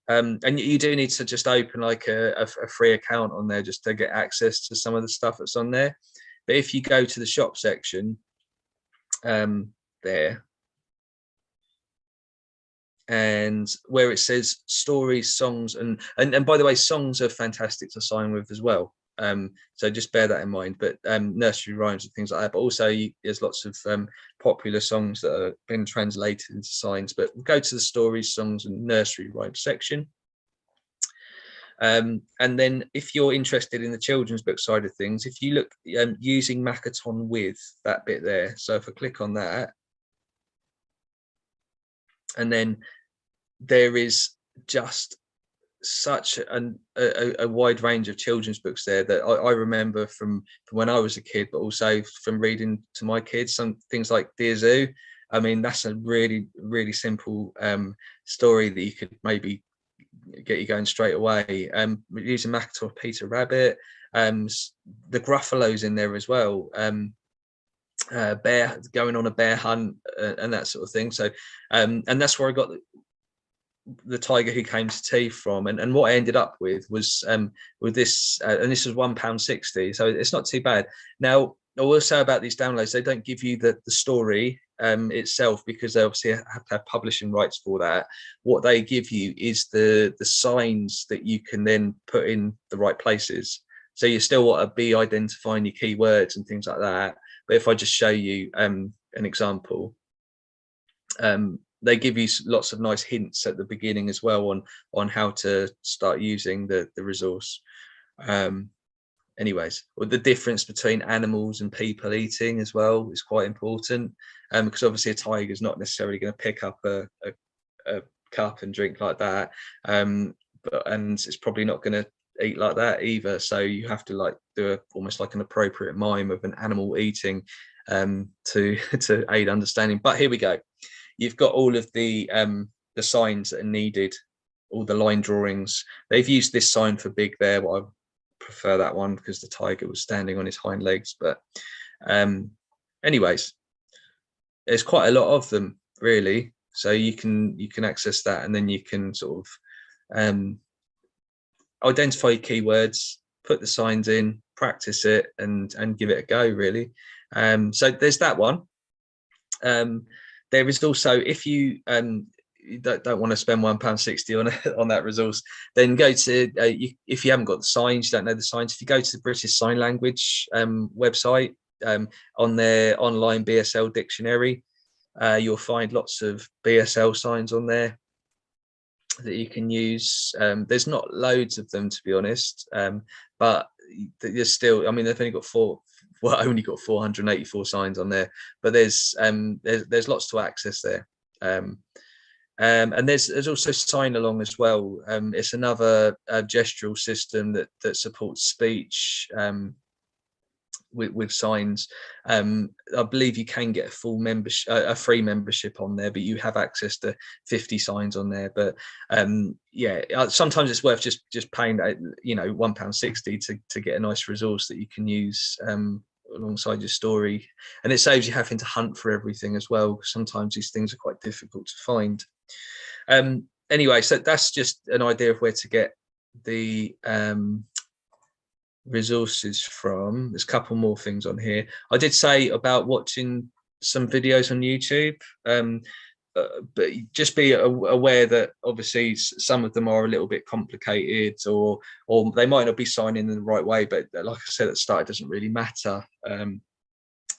And you do need to just open like a free account on there just to get access to some of the stuff that's on there. But if you go to the shop section there, and where it says stories, songs, and by the way, songs are fantastic to sign with as well. So just bear that in mind. But nursery rhymes and things like that. But also there's lots of popular songs that have been translated into signs. But go to the stories, songs, and nursery rhymes section. And then if you're interested in the children's book side of things, if you look using Makaton with that bit there. So if I click on that, and then there is just such a wide range of children's books there that I remember from when I was a kid, but also from reading to my kids. Some things like Dear Zoo. I mean, that's a really, really simple story that you could maybe get you going straight away. Using Makaton, Peter Rabbit, the Gruffalo's in there as well. Bear, going on a bear hunt, and that sort of thing. So and that's where I got the Tiger Who Came to Tea from, and what I ended up with was this, and this was £1.60, so it's not too bad. Now I will say about these downloads, they don't give you the story itself, because they obviously have to have publishing rights for that. What they give you is the signs that you can then put in the right places. So you still want to be identifying your keywords and things like that. But if I just show you an example, they give you lots of nice hints at the beginning as well on how to start using the resource. Anyways, well, the difference between animals and people eating as well is quite important, because obviously a tiger is not necessarily going to pick up a cup and drink like that, and it's probably not going to eat like that either. So you have to like do almost like an appropriate mime of an animal eating to aid understanding. But here we go. You've got all of the signs that are needed, all the line drawings. They've used this sign for Big Bear, but I prefer that one because the tiger was standing on his hind legs. But anyways, there's quite a lot of them really. So you can access that, and then you can sort of identify your keywords, put the signs in, practice it, and give it a go really. So there's that one. There is also, if you you don't want to spend £1.60 on that resource, then go to if you haven't got the signs, you don't know the signs, if you go to the British Sign Language website, on their online BSL dictionary, you'll find lots of BSL signs on there that you can use. There's not loads of them, to be honest, but there's still, I mean, they've only got 484 signs on there, but there's lots to access there. And there's also Sign Along as well. It's another gestural system that supports speech with signs. I believe you can get a full membership, a free membership on there, but you have access to 50 signs on there. But sometimes it's worth just paying £1.60 to get a nice resource that you can use alongside your story, and it saves you having to hunt for everything as well. Sometimes these things are quite difficult to find. Anyway, so that's just an idea of where to get the resources from. There's a couple more things on here. I did say about watching some videos on YouTube, but just be aware that obviously some of them are a little bit complicated, or they might not be signing in the right way, but like I said at the start, it doesn't really matter.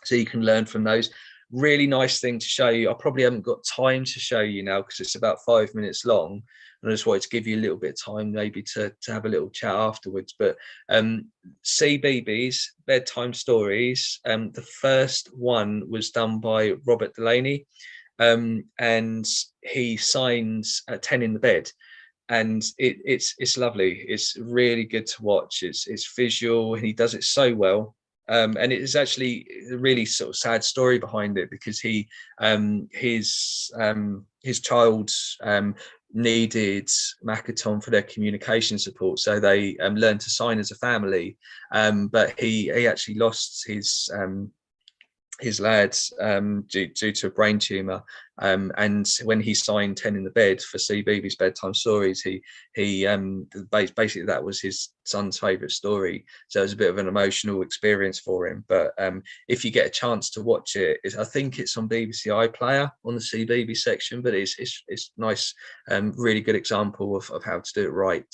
So you can learn from those. Really nice thing to show you. I probably haven't got time to show you now because it's about 5 minutes long, and I just wanted to give you a little bit of time maybe to have a little chat afterwards. But CBeebies, bedtime stories. The first one was done by Robert Delaney, and he signs 10 in the bed, and it's lovely. It's really good to watch. It's visual, and he does it so well. And it is actually a really sort of sad story behind it, because his child needed Makaton for their communication support, so they learned to sign as a family. But he actually lost his lad due to a brain tumor, and when he signed 10 in the bed for CBeebies bedtime stories, he basically that was his son's favorite story, so it was a bit of an emotional experience for him. But if you get a chance to watch it, I think it's on BBC iPlayer on the CBeebies section, but it's nice, really good example of how to do it right.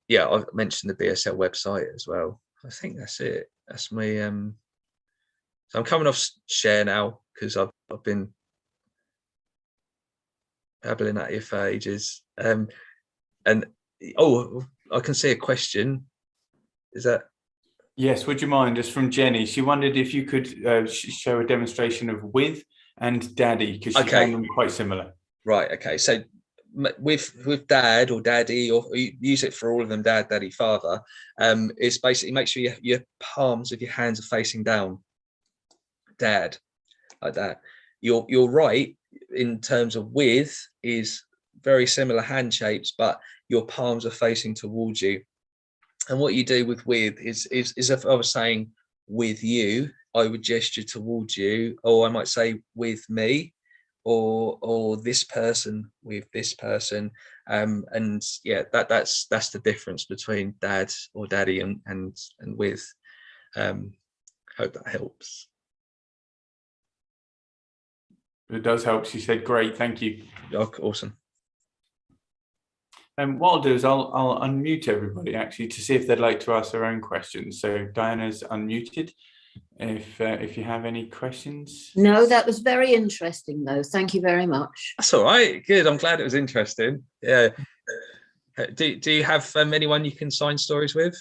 Yeah, I've mentioned the BSL website as well. I think that's it. That's my so I'm coming off share now because I've been babbling at you for ages. And I can see a question. Is that? Yes, would you mind? It's from Jenny. She wondered if you could show a demonstration of with and daddy, because she found them quite similar. Right. Okay. So with dad or daddy, or you use it for all of them, dad, daddy, father, it's basically make sure your palms of your hands are facing down. Dad, like that. You're right in terms of with is very similar hand shapes, but your palms are facing towards you. And what you do with is if I was saying with you, I would gesture towards you, or I might say with me, or this person with this person, and yeah, that's the difference between dad or daddy and with. Hope that helps. It does help. She said, "Great, thank you." Oh, awesome. And what I'll do is I'll unmute everybody actually to see if they'd like to ask their own questions. So Diana's unmuted. If you have any questions. No, that was very interesting though. Thank you very much. That's all right. Good. I'm glad it was interesting. Yeah. Do you have anyone you can sign stories with?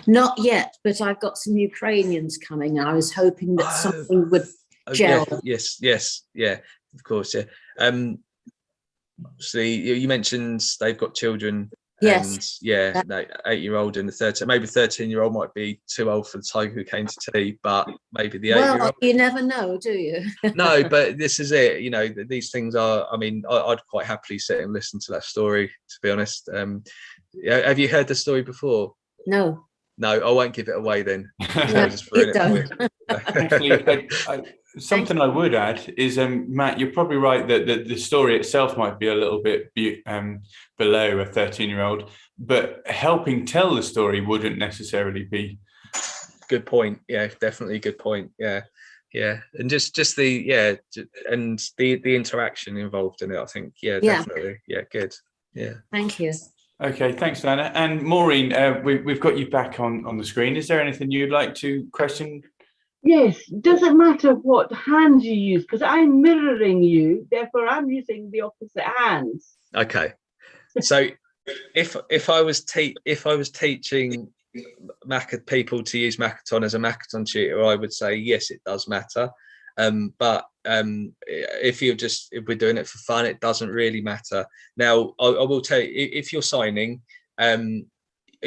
Not yet, but I've got some Ukrainians coming. I was hoping that something would gel. Yes. Yeah. Of course. Yeah. See, you mentioned they've got children. Yes. And yeah, no, 8-year-old and the 13, maybe 13-year-old might be too old for the tiger who came to tea, but maybe the 8-year-old. Well, you never know, do you? No, but this is it. You know, these things are. I mean, I'd quite happily sit and listen to that story. To be honest, have you heard the story before? No. No, I won't give it away then. No, you don't. Actually, something I would add is, Matt, you're probably right that the story itself might be a little bit below a 13-year-old, but helping tell the story wouldn't necessarily be. Good point. Yeah, definitely a good point. Yeah. yeah, and just the and the interaction involved in it. I think, yeah, Yeah. definitely, yeah, good, yeah. Thank you. Okay, thanks, Diana. And Maureen, we've got you back on the screen. Is there anything you'd like to question? Yes. Does it matter what hand you use? Because I'm mirroring you, therefore I'm using the opposite hands. Okay, so if I was teaching people to use Makaton as a Makaton tutor, I would say yes, it does matter. But if we're doing it for fun, it doesn't really matter. Now, I will tell you, if you're signing, are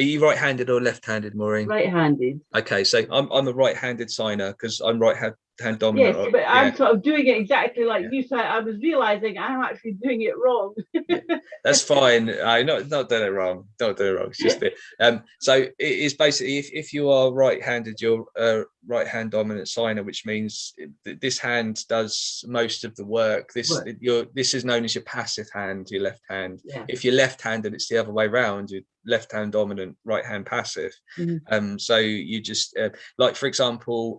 you right-handed or left-handed, Maureen? Right-handed. Okay, so I'm a right-handed signer because I'm right-hand dominant. Yes, but I'm sort of doing it exactly like Yeah. you said. I was realizing I'm actually doing it wrong. That's fine. Not doing it wrong. Not doing it wrong. It's just it. So it is basically if you are right-handed, you're a right-hand dominant signer, which means this hand does most of the work. This is known as your passive hand, your left hand. Yeah. If you're left-handed, it's the other way around. You're left-hand dominant, right-hand passive. Mm-hmm. So you just like, for example,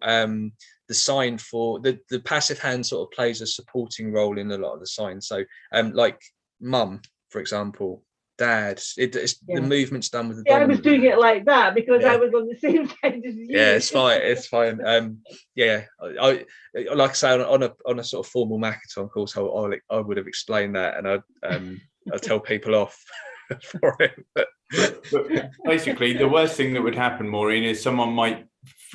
the sign for the passive hand sort of plays a supporting role in a lot of the signs. So like mum, for example, dad, the movement's done with the I was doing it like that because I was on the same side as you. Yeah, it's fine. Yeah, I like I say, on a sort of formal Makaton course, I would have explained that, and I'd tell people off for it. But basically, the worst thing that would happen, Maureen, is someone might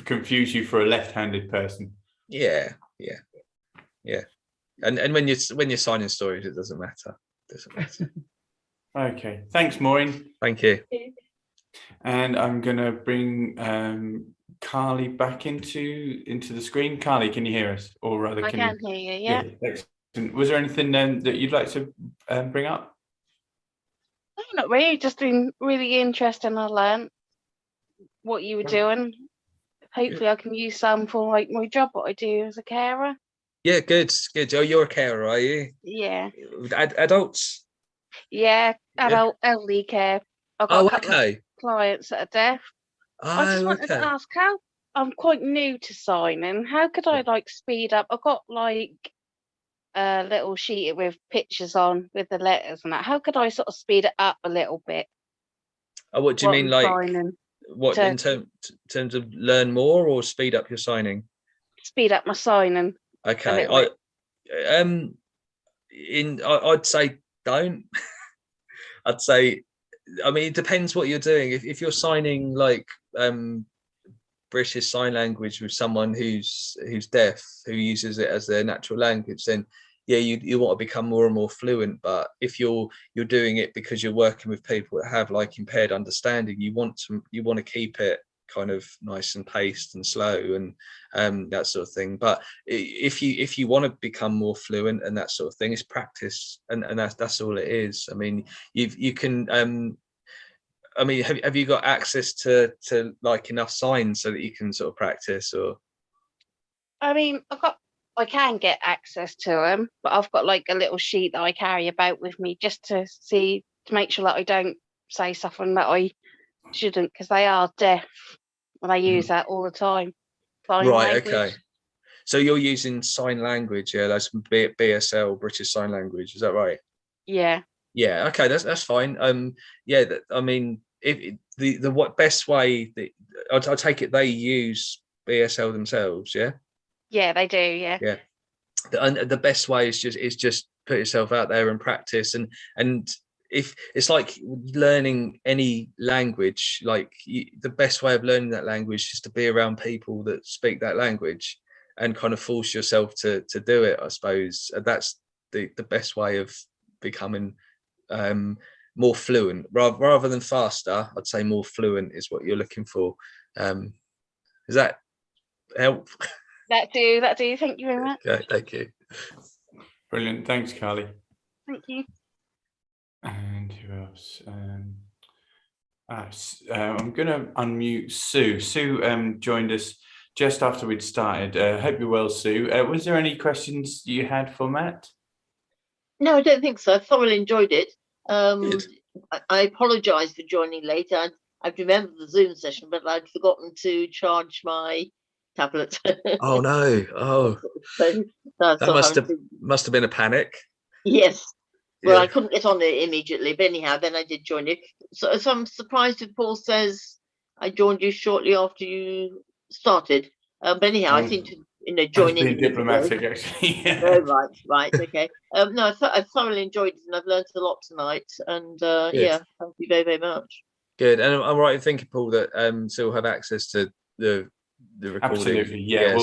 confuse you for a left-handed person. Yeah. And when you're signing stories, it doesn't matter. Okay, thanks, Maureen. Thank you. And I'm going to bring Carly back into the screen. Carly, can you hear us? Or rather, I can hear you, yeah. Excellent. Was there anything that you'd like to bring up? No, not really. Just been really interesting. I learned what you were doing. Hopefully I can use some for like my job, what I do as a carer. Yeah, good. Oh, you're a carer, are you? Yeah. Adults? Yeah, adult elderly care. I've got a couple of clients that are deaf. I just wanted to ask, how I'm quite new to signing. How could I like speed up? I've got like a little sheet with pictures on with the letters and that. How could I sort of speed it up a little bit? Oh, what do you mean, like signing? What in terms of learn more or speed up your signing? Speed up my signing. Okay, I'd say don't. I'd say, I mean, it depends what you're doing. If you're signing like British Sign Language with someone who's deaf, who uses it as their natural language, then yeah, you want to become more and more fluent. But if you're doing it because you're working with people that have like impaired understanding, you want to keep it kind of nice and paced and slow and that sort of thing. But if you want to become more fluent and that sort of thing, it's practice, and that's all it is. I mean, you can I mean, have you got access to like enough signs so that you can sort of practice? Or I mean, I can get access to them, but I've got like a little sheet that I carry about with me just to make sure that I don't say something that I shouldn't, because they are deaf and they use that all the time. Sign language. Okay. So you're using sign language, yeah? That's BSL, British Sign Language, is that right? Yeah. Yeah. Okay, that's fine. Yeah. I mean, if the what best way that I take it they use BSL themselves, yeah. Yeah, they do. Yeah. Yeah. And the best way is just put yourself out there and practice, and if it's like learning any language, like the best way of learning that language is to be around people that speak that language and kind of force yourself to do it, I suppose. That's the best way of becoming more fluent rather than faster. I'd say more fluent is what you're looking for. Does that help? That do. Thank you very much. Okay, thank you. Brilliant. Thanks, Carly. Thank you. And who else? I'm going to unmute Sue. Sue joined us just after we'd started. Hope you're well, Sue. Was there any questions you had for Matt? No, I don't think so. I thoroughly enjoyed it. I apologise for joining late. I'd remembered the Zoom session, but I'd forgotten to charge my tablet. Oh no! Oh, So that's that must have been a panic. Yes. Well, Yeah. I couldn't get on it immediately, but anyhow, then I did join you. So I'm surprised if Paul says I joined you shortly after you started. But anyhow, I seem to, join in. Being diplomatic, actually. Oh, right, okay. No, I thoroughly enjoyed it, and I've learned a lot tonight. And yeah, thank you very, very much. Good, and I'm right in thinking, Paul, that still have access to the recording. Absolutely, yeah.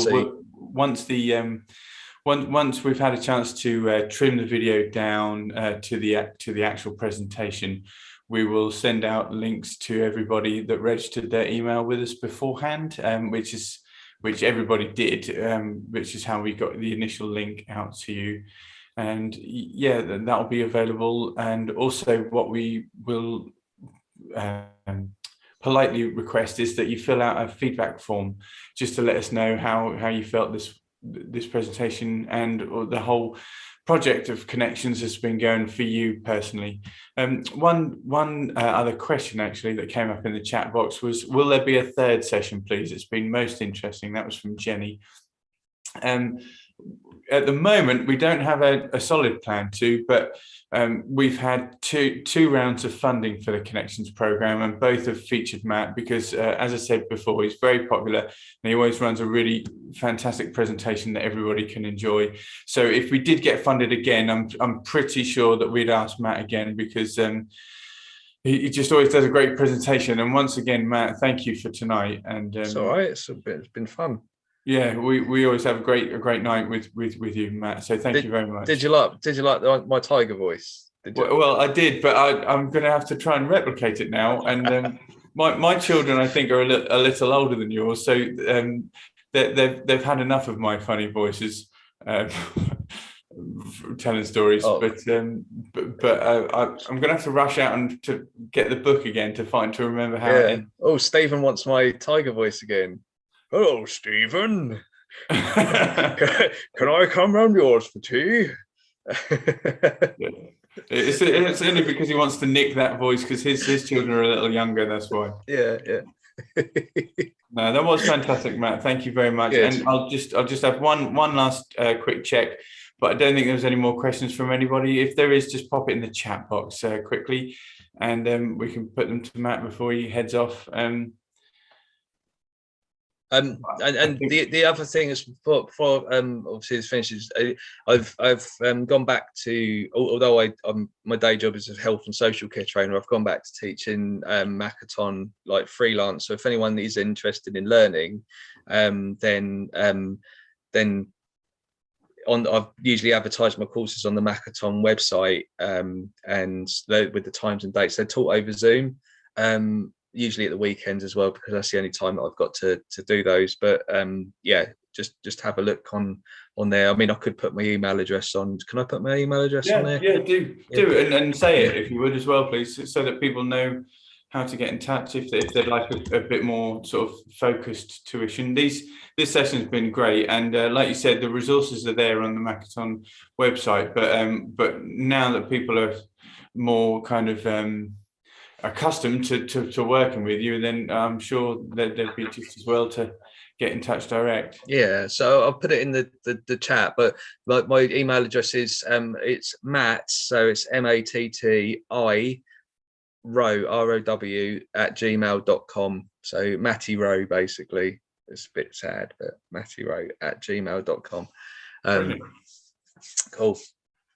Well, once we've had a chance to trim the video down to the actual presentation, we will send out links to everybody that registered their email with us beforehand, which everybody did, which is how we got the initial link out to you. And yeah, that'll be available. And also what we will politely request is that you fill out a feedback form just to let us know how you felt this presentation and the whole project of Connections has been going for you personally. One other question actually that came up in the chat box was, will there be a third session, please? It's been most interesting. That was from Jenny. At the moment, we don't have a solid plan to, but we've had two rounds of funding for the Connections program, and both have featured Matt because, as I said before, he's very popular and he always runs a really fantastic presentation that everybody can enjoy. So if we did get funded again, I'm pretty sure that we'd ask Matt again because he just always does a great presentation. And once again, Matt, thank you for tonight. And it's all right. It's been fun. Yeah, we always have a great night with you, Matt. So thank you very much. Did you like my tiger voice? Well, I did, but I'm going to have to try and replicate it now. And my children, I think, are a little older than yours, so they've had enough of my funny voices telling stories. Oh. But I'm going to have to rush out and to get the book again to remember how. Yeah. Oh, Stephen wants my tiger voice again. Hello, Stephen. Can I come round yours for tea? It's only because he wants to nick that voice because his children are a little younger. That's why. Yeah. No, that was fantastic, Matt. Thank you very much. Good. And I'll just have one last quick check, but I don't think there was any more questions from anybody. If there is, just pop it in the chat box quickly, and then we can put them to Matt before he heads off. And the other thing is for obviously this finishes. I've gone back to, although my day job is a health and social care trainer, I've gone back to teaching Makaton like freelance. So if anyone is interested in learning, then I've usually advertised my courses on the Makaton website, and with the times and dates. They're taught over Zoom. Usually at the weekends as well, because that's the only time that I've got to do those. But yeah, just have a look on there. I mean, I could put my email address on. Can I put my email address on there? Yeah, do and say it if you would as well, please, so that people know how to get in touch if they'd like a bit more sort of focused tuition. This session's been great, and like you said, the resources are there on the Makaton website. But now that people are more kind of accustomed to working with you, then I'm sure that they'd be just as well to get in touch direct. Yeah, so I'll put it in the chat, but like my email address is it's Matt, so it's MATTI ROW @gmail.com. So Matty Rowe, basically. It's a bit sad, but Matty Rowe @gmail.com. Cool.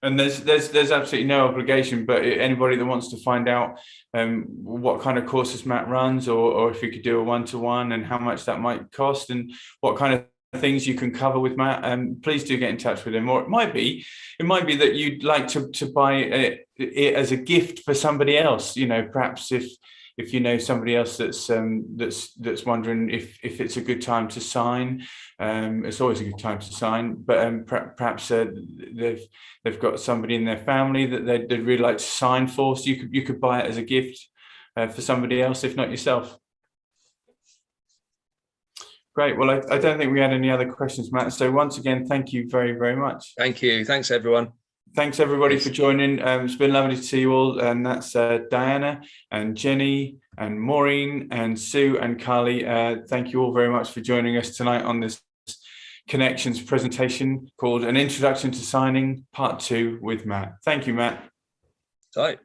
And there's absolutely no obligation, but anybody that wants to find out what kind of courses Matt runs, or if you could do a one-to-one and how much that might cost and what kind of things you can cover with Matt, please do get in touch with him. Or it might be that you'd like to buy it as a gift for somebody else. You know, perhaps if you know somebody else that's wondering if it's a good time to sign, it's always a good time to sign. But perhaps they've got somebody in their family that they'd really like to sign for, so you could buy it as a gift for somebody else, if not yourself. Great. Well, I don't think we had any other questions, Matt. So once again, thank you very, very much. Thank you. Thanks, everyone. Thanks everybody for joining. It's been lovely to see you all, and that's Diana and Jenny and Maureen and Sue and Carly. Thank you all very much for joining us tonight on this Connections presentation called An Introduction to Signing Part 2 with Matt. Thank you, Matt. Right.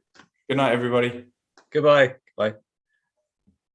Good night, everybody. Goodbye. Bye.